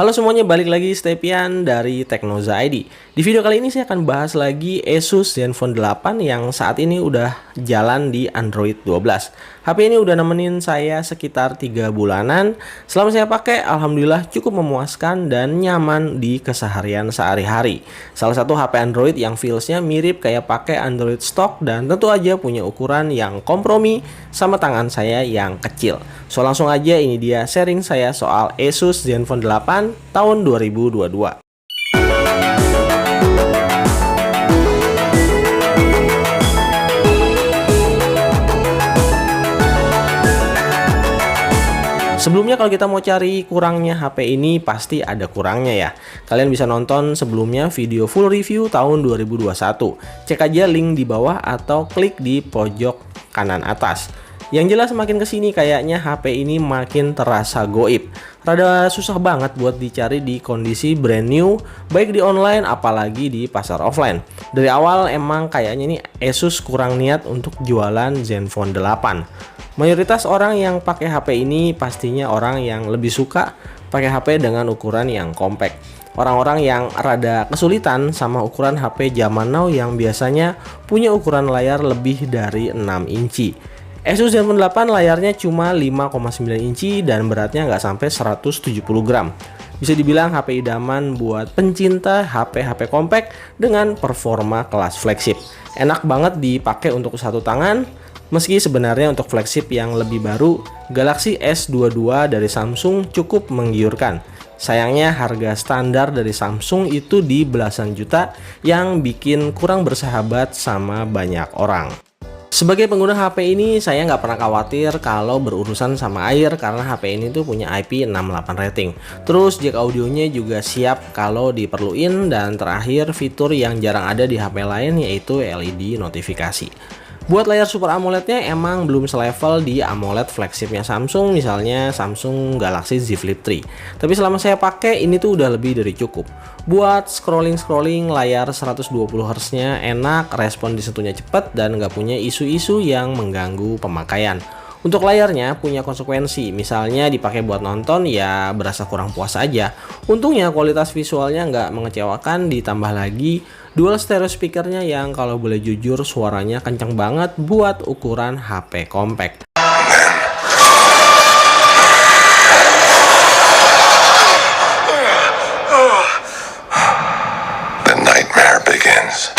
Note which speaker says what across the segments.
Speaker 1: Halo semuanya, balik lagi Stepian dari Teknoza ID. Di video kali ini saya akan bahas lagi Asus Zenfone 8 yang saat ini udah jalan di Android 12. HP ini udah nemenin saya sekitar 3 bulanan. Selama saya pakai, alhamdulillah cukup memuaskan dan nyaman di keseharian sehari-hari. Salah satu HP Android yang feelsnya mirip kayak pakai Android stock dan tentu aja punya ukuran yang kompromi sama tangan saya yang kecil. So langsung aja, ini dia sharing saya soal Asus Zenfone 8 tahun 2022. Sebelumnya kalau kita mau cari kurangnya HP ini pasti ada kurangnya ya. Kalian bisa nonton sebelumnya video full review tahun 2021. Cek aja link di bawah atau klik di pojok kanan atas. Yang jelas makin kesini kayaknya HP ini makin terasa goib. Rada susah banget buat dicari di kondisi brand new, baik di online apalagi di pasar offline. Dari awal emang kayaknya ini Asus kurang niat untuk jualan Zenfone 8. Mayoritas orang yang pakai HP ini pastinya orang yang lebih suka pakai HP dengan ukuran yang compact. Orang-orang yang rada kesulitan sama ukuran HP zaman now yang biasanya punya ukuran layar lebih dari 6 inci. Asus Zenfone 8 layarnya cuma 5,9 inci dan beratnya nggak sampai 170 gram. Bisa dibilang HP idaman buat pencinta HP-HP compact dengan performa kelas flagship. Enak banget dipakai untuk satu tangan. Meski sebenarnya untuk flagship yang lebih baru, Galaxy S22 dari Samsung cukup menggiurkan. Sayangnya harga standar dari Samsung itu di belasan juta yang bikin kurang bersahabat sama banyak orang. Sebagai pengguna HP ini, saya nggak pernah khawatir kalau berurusan sama air karena HP ini tuh punya IP68 rating. Terus jack audionya juga siap kalau diperluin, dan terakhir fitur yang jarang ada di HP lain yaitu LED notifikasi. Buat layar Super AMOLED-nya emang belum selevel di AMOLED flagshipnya Samsung, misalnya Samsung Galaxy Z Flip 3. Tapi selama saya pakai, ini tuh udah lebih dari cukup. Buat scrolling layar 120Hz-nya enak, respon disentuhnya cepat, dan nggak punya isu-isu yang mengganggu pemakaian. Untuk layarnya punya konsekuensi, misalnya dipakai buat nonton ya berasa kurang puas aja. Untungnya kualitas visualnya nggak mengecewakan, ditambah lagi dual stereo speakernya yang kalau boleh jujur suaranya kenceng banget buat ukuran HP compact.
Speaker 2: The nightmare begins.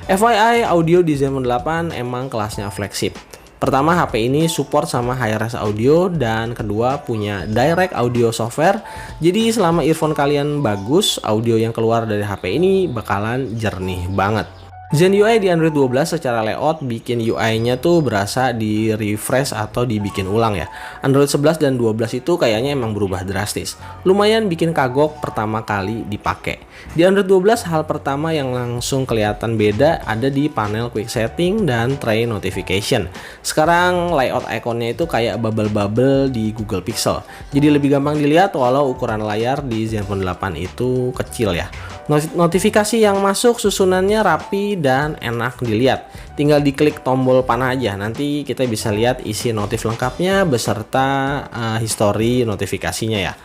Speaker 1: FYI, audio di Zenfone 8 emang kelasnya flagship. Pertama, HP ini support sama high-res audio, dan kedua punya direct audio software. Jadi selama earphone kalian bagus, audio yang keluar dari HP ini bakalan jernih banget. Zen UI di Android 12 secara layout bikin UI-nya tuh berasa di refresh atau dibikin ulang ya. Android 11 dan 12 itu kayaknya emang berubah drastis. Lumayan bikin kagok pertama kali dipakai. Di Android 12 hal pertama yang langsung kelihatan beda ada di panel quick setting dan tray notification. Sekarang layout ikonnya itu kayak bubble-bubble di Google Pixel. Jadi lebih gampang dilihat walau ukuran layar di Zenfone 8 itu kecil ya. Notifikasi yang masuk susunannya rapi dan enak dilihat. Tinggal diklik tombol panah aja, nanti kita bisa lihat isi notif lengkapnya beserta histori notifikasinya ya.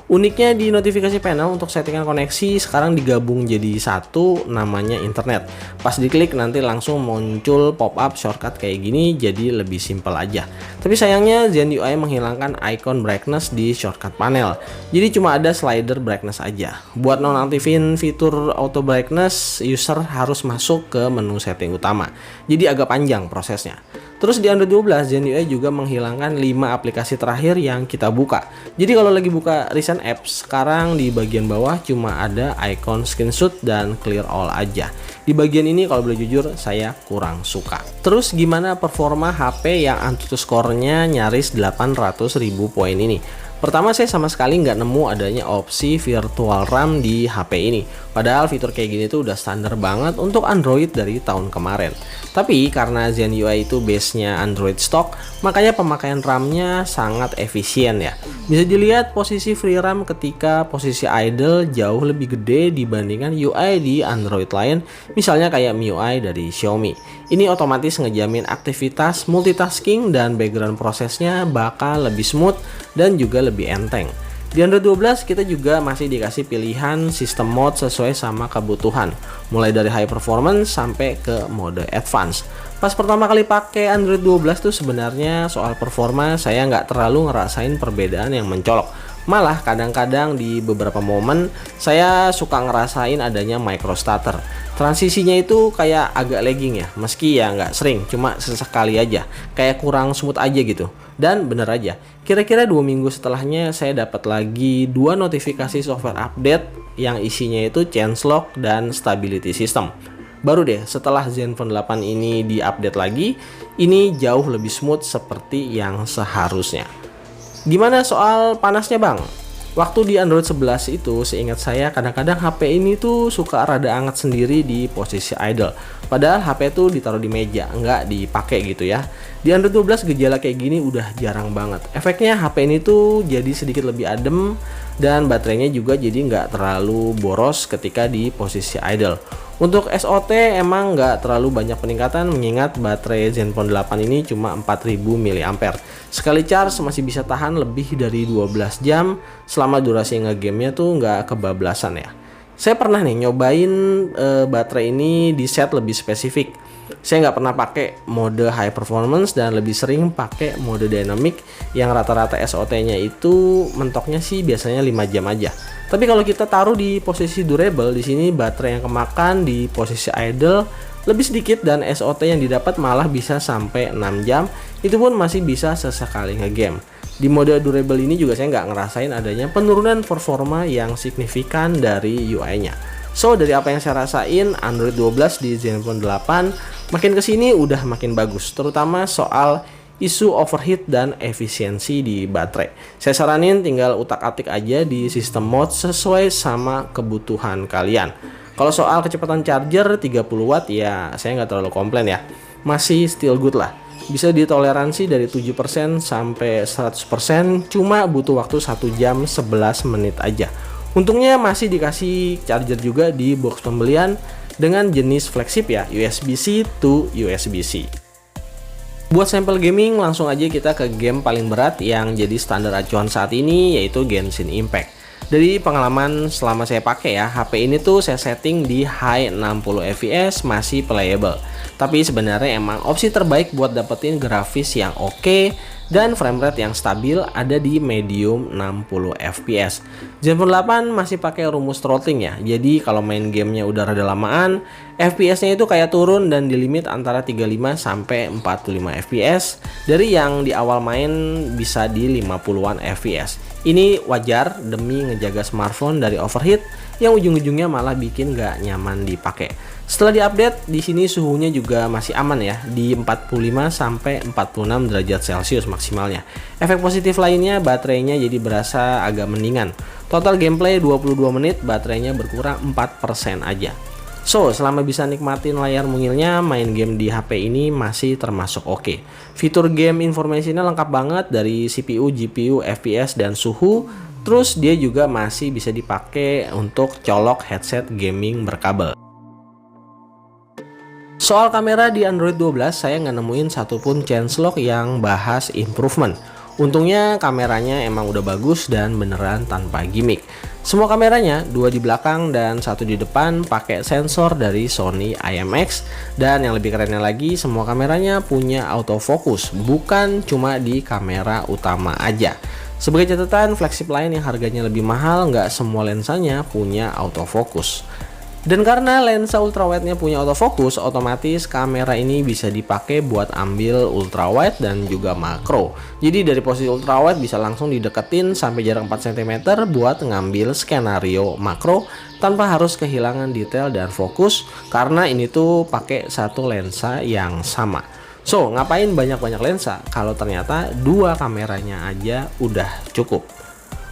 Speaker 1: Uniknya di notifikasi panel untuk settingan koneksi sekarang digabung jadi satu, namanya internet. Pas diklik nanti langsung muncul pop-up shortcut kayak gini, jadi lebih simpel aja. Tapi sayangnya Zen UI menghilangkan icon brightness di shortcut panel. Jadi cuma ada slider brightness aja. Buat nonaktifin fitur auto brightness, user harus masuk ke menu setting utama. Jadi agak panjang prosesnya. Terus di Android 12, Zen UI juga menghilangkan 5 aplikasi terakhir yang kita buka. Jadi kalau lagi buka recent apps, sekarang di bagian bawah cuma ada icon screenshot dan clear all aja. Di bagian ini kalau boleh jujur saya kurang suka. Terus gimana performa HP yang Antutu score-nya nyaris 800.000 poin ini? Pertama, saya sama sekali nggak nemu adanya opsi virtual RAM di HP ini. Padahal fitur kayak gini tuh udah standar banget untuk Android dari tahun kemarin. Tapi karena Zen UI itu base-nya Android stock, makanya pemakaian RAM-nya sangat efisien ya. Bisa dilihat posisi free RAM ketika posisi idle jauh lebih gede dibandingkan UI di Android lain, misalnya kayak MIUI dari Xiaomi. Ini otomatis ngejamin aktivitas multitasking dan background prosesnya bakal lebih smooth dan juga lebih enteng. Di Android 12 kita juga masih dikasih pilihan sistem mode sesuai sama kebutuhan, mulai dari high performance sampai ke mode advance. Pas pertama kali pakai Android 12 tuh sebenarnya soal performa saya nggak terlalu ngerasain perbedaan yang mencolok. Malah kadang-kadang di beberapa momen saya suka ngerasain adanya micro stutter. Transisinya itu kayak agak lagging ya, meski ya nggak sering, cuma sesekali aja, kayak kurang smooth aja gitu. Dan bener aja, kira-kira 2 minggu setelahnya saya dapat lagi 2 notifikasi software update yang isinya itu changelog dan stability system. Baru deh setelah Zenfone 8 ini diupdate lagi, ini jauh lebih smooth seperti yang seharusnya. Gimana soal panasnya bang? Waktu di Android 11 itu seingat saya kadang-kadang HP ini tuh suka rada anget sendiri di posisi idle. Padahal HP tuh ditaruh di meja, nggak dipakai gitu ya. Di Android 12 gejala kayak gini udah jarang banget. Efeknya HP ini tuh jadi sedikit lebih adem dan baterainya juga jadi nggak terlalu boros ketika di posisi idle. Untuk SOT emang nggak terlalu banyak peningkatan mengingat baterai Zenfone 8 ini cuma 4000 mAh. Sekali charge masih bisa tahan lebih dari 12 jam selama durasi ngegamenya tuh nggak kebablasan ya. Saya pernah nih nyobain baterai ini di set lebih spesifik. Saya nggak pernah pakai mode high performance dan lebih sering pakai mode dynamic yang rata-rata SOT-nya itu mentoknya sih biasanya 5 jam aja. Tapi kalau kita taruh di posisi durable, di sini baterai yang kemakan di posisi idle lebih sedikit dan SOT yang didapat malah bisa sampai 6 jam. Itu pun masih bisa sesekali ngegame. Di mode durable ini juga saya nggak ngerasain adanya penurunan performa yang signifikan dari UI-nya. So dari apa yang saya rasain, Android 12 di Zenfone 8 makin kesini udah makin bagus, terutama soal isu overheat dan efisiensi di baterai. Saya saranin tinggal utak-atik aja di sistem mode sesuai sama kebutuhan kalian. Kalau soal kecepatan charger 30 watt ya saya nggak terlalu komplain ya. Masih still good lah. Bisa ditoleransi dari 7% sampai 100%, cuma butuh waktu 1 jam 11 menit aja. Untungnya masih dikasih charger juga di box pembelian dengan jenis flagship ya, USB-C to USB-C. Buat sampel gaming, langsung aja kita ke game paling berat yang jadi standar acuan saat ini, yaitu Genshin Impact. Dari pengalaman selama saya pakai ya, HP ini tuh saya setting di high 60 fps masih playable. Tapi sebenarnya emang opsi terbaik buat dapetin grafis yang oke dan framerate yang stabil ada di medium 60 fps. Zenfone 8 masih pakai rumus throttling ya. Jadi kalau main gamenya udah rada lamaan, FPS-nya itu kayak turun dan di limit antara 35 sampai 45 fps dari yang di awal main bisa di 50-an fps. Ini wajar demi ngejaga smartphone dari overheat yang ujung-ujungnya malah bikin gak nyaman dipakai. Setelah diupdate, di sini suhunya juga masih aman ya, di 45 sampai 46 derajat Celcius maksimalnya. Efek positif lainnya, baterainya jadi berasa agak mendingan. Total gameplay 22 menit, baterainya berkurang 4% aja. So, selama bisa nikmatin layar mungilnya, main game di HP ini masih termasuk oke. Fitur game informasinya lengkap banget dari CPU, GPU, FPS, dan suhu. Terus dia juga masih bisa dipakai untuk colok headset gaming berkabel. Soal kamera di Android 12, saya nggak nemuin satupun changelog yang bahas improvement. Untungnya kameranya emang udah bagus dan beneran tanpa gimmick. Semua kameranya, 2 di belakang dan 1 di depan, pakai sensor dari Sony IMX. Dan yang lebih kerennya lagi, semua kameranya punya autofocus, bukan cuma di kamera utama aja. Sebagai catatan, flagship lain yang harganya lebih mahal, nggak semua lensanya punya autofocus. Dan karena lensa ultrawide-nya punya autofocus, otomatis kamera ini bisa dipakai buat ambil ultrawide dan juga makro. Jadi dari posisi ultrawide bisa langsung dideketin sampai jarak 4 cm buat ngambil skenario makro tanpa harus kehilangan detail dan fokus karena ini tuh pakai satu lensa yang sama. So, ngapain banyak-banyak lensa kalau ternyata 2 kameranya aja udah cukup.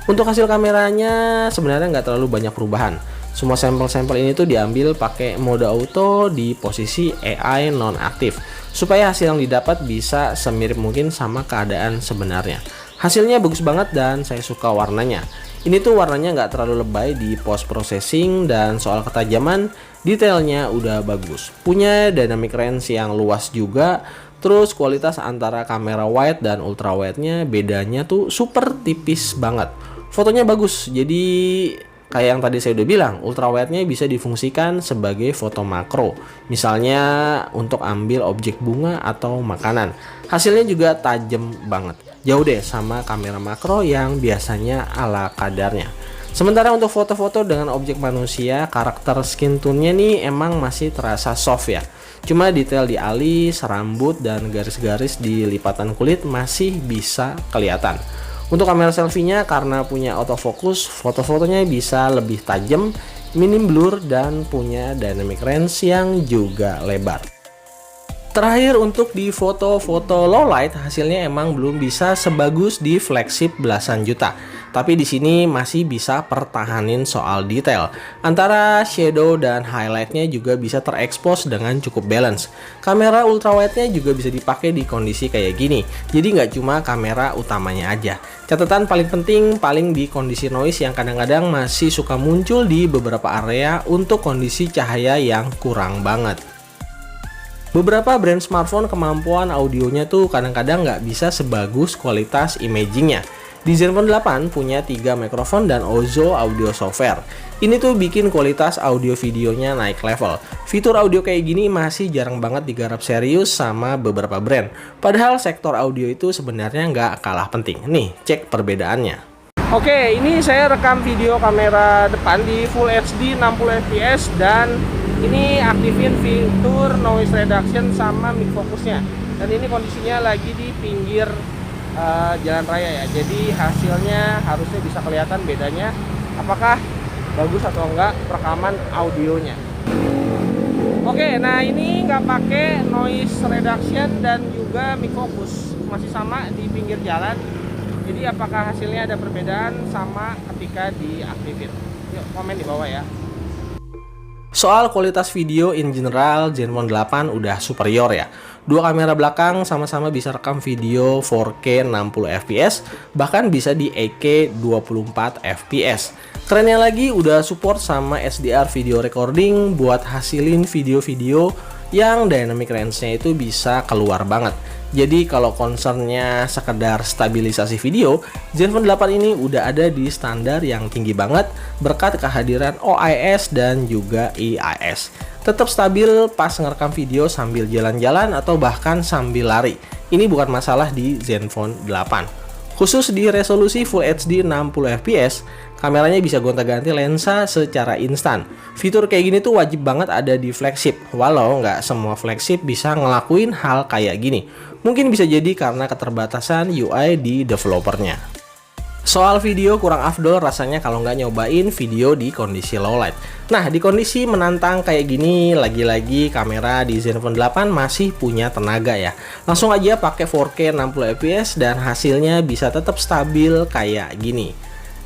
Speaker 1: Untuk hasil kameranya sebenarnya nggak terlalu banyak perubahan. Semua sampel-sampel ini tuh diambil pakai mode auto di posisi AI non-aktif, supaya hasil yang didapat bisa semirip mungkin sama keadaan sebenarnya. Hasilnya bagus banget dan saya suka warnanya. Ini tuh warnanya nggak terlalu lebay di post processing, dan soal ketajaman, detailnya udah bagus. Punya dynamic range yang luas juga. Terus kualitas antara kamera wide dan ultra wide-nya bedanya tuh super tipis banget. Fotonya bagus, jadi kayak yang tadi saya udah bilang, ultra wide-nya bisa difungsikan sebagai foto makro. Misalnya untuk ambil objek bunga atau makanan. Hasilnya juga tajam banget. Jauh deh sama kamera makro yang biasanya ala kadarnya. Sementara untuk foto-foto dengan objek manusia, karakter skin tone-nya nih emang masih terasa soft ya. Cuma detail di alis, rambut, dan garis-garis di lipatan kulit masih bisa kelihatan. Untuk kamera selfie-nya, karena punya autofocus, foto-fotonya bisa lebih tajam, minim blur, dan punya dynamic range yang juga lebar. Terakhir, untuk di foto-foto low light, hasilnya emang belum bisa sebagus di flagship belasan juta. Tapi di sini masih bisa pertahanin soal detail. Antara shadow dan highlightnya juga bisa terekspos dengan cukup balance. Kamera ultrawide-nya juga bisa dipakai di kondisi kayak gini. Jadi nggak cuma kamera utamanya aja. Catatan paling penting paling di kondisi noise yang kadang-kadang masih suka muncul di beberapa area untuk kondisi cahaya yang kurang banget. Beberapa brand smartphone kemampuan audionya tuh kadang-kadang nggak bisa sebagus kualitas imagingnya. Di Zenfone 8 punya 3 mikrofon dan Ozo audio software. Ini tuh bikin kualitas audio videonya naik level. Fitur audio kayak gini masih jarang banget digarap serius sama beberapa brand. Padahal sektor audio itu sebenarnya nggak kalah penting. Nih, cek perbedaannya. Oke, ini saya rekam video kamera depan di Full HD 60 fps dan ini aktifin fitur noise reduction sama mic focusnya. Dan ini kondisinya lagi di pinggir jalan raya ya, jadi hasilnya harusnya bisa kelihatan bedanya apakah bagus atau enggak rekaman audionya. Oke, nah ini nggak pakai noise reduction dan juga mic focus, masih sama di pinggir jalan. Jadi apakah hasilnya ada perbedaan sama ketika diaktifin? Yuk komen di bawah ya. Soal kualitas video in general, Zenfone 8 udah superior ya. Dua kamera belakang sama-sama bisa rekam video 4K 60 fps, bahkan bisa di 8K 24 fps. Kerennya lagi udah support sama SDR video recording buat hasilin video-video yang dynamic range-nya itu bisa keluar banget. Jadi kalau concernnya sekedar stabilisasi video, Zenfone 8 ini udah ada di standar yang tinggi banget berkat kehadiran OIS dan juga EIS. Tetap stabil pas ngerekam video sambil jalan-jalan atau bahkan sambil lari. Ini bukan masalah di Zenfone 8. Khusus di resolusi Full HD 60 fps, kameranya bisa gonta-ganti lensa secara instan. Fitur kayak gini tuh wajib banget ada di flagship, walau nggak semua flagship bisa ngelakuin hal kayak gini. Mungkin bisa jadi karena keterbatasan UI di developernya. Soal video kurang afdol rasanya kalau nggak nyobain video di kondisi low light. Nah, di kondisi menantang kayak gini, lagi-lagi kamera di Zenfone 8 masih punya tenaga ya. Langsung aja pakai 4K 60 fps dan hasilnya bisa tetap stabil kayak gini.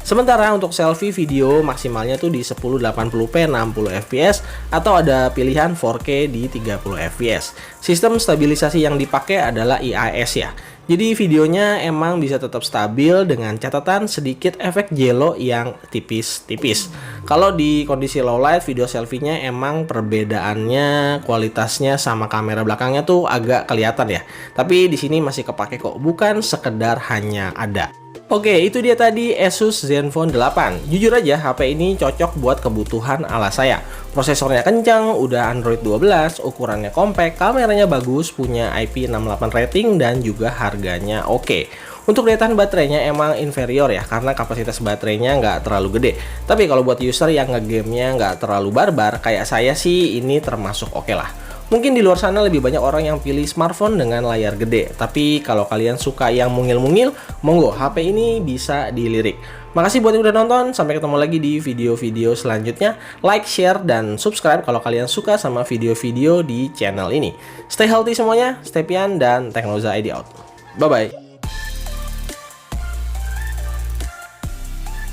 Speaker 1: Sementara untuk selfie video maksimalnya tuh di 1080p 60 fps atau ada pilihan 4K di 30 fps. Sistem stabilisasi yang dipakai adalah EIS ya. Jadi videonya emang bisa tetap stabil dengan catatan sedikit efek jello yang tipis-tipis. Kalau di kondisi low light, video selfie-nya emang perbedaannya kualitasnya sama kamera belakangnya tuh agak kelihatan ya. Tapi di sini masih kepake kok, bukan sekedar hanya ada. Oke, itu dia tadi Asus Zenfone 8. Jujur aja, HP ini cocok buat kebutuhan ala saya. Prosesornya kencang, udah Android 12, ukurannya compact, kameranya bagus, punya IP68 rating, dan juga harganya oke. Untuk daya tahan baterainya emang inferior ya, karena kapasitas baterainya nggak terlalu gede. Tapi kalau buat user yang nge-game-nya nggak terlalu barbar, kayak saya sih ini termasuk oke lah. Mungkin di luar sana lebih banyak orang yang pilih smartphone dengan layar gede. Tapi kalau kalian suka yang mungil-mungil, monggo HP ini bisa dilirik. Makasih buat yang udah nonton, sampai ketemu lagi di video-video selanjutnya. Like, share, dan subscribe kalau kalian suka sama video-video di channel ini. Stay healthy semuanya, stay pian, dan Teknoza ID out. Bye-bye.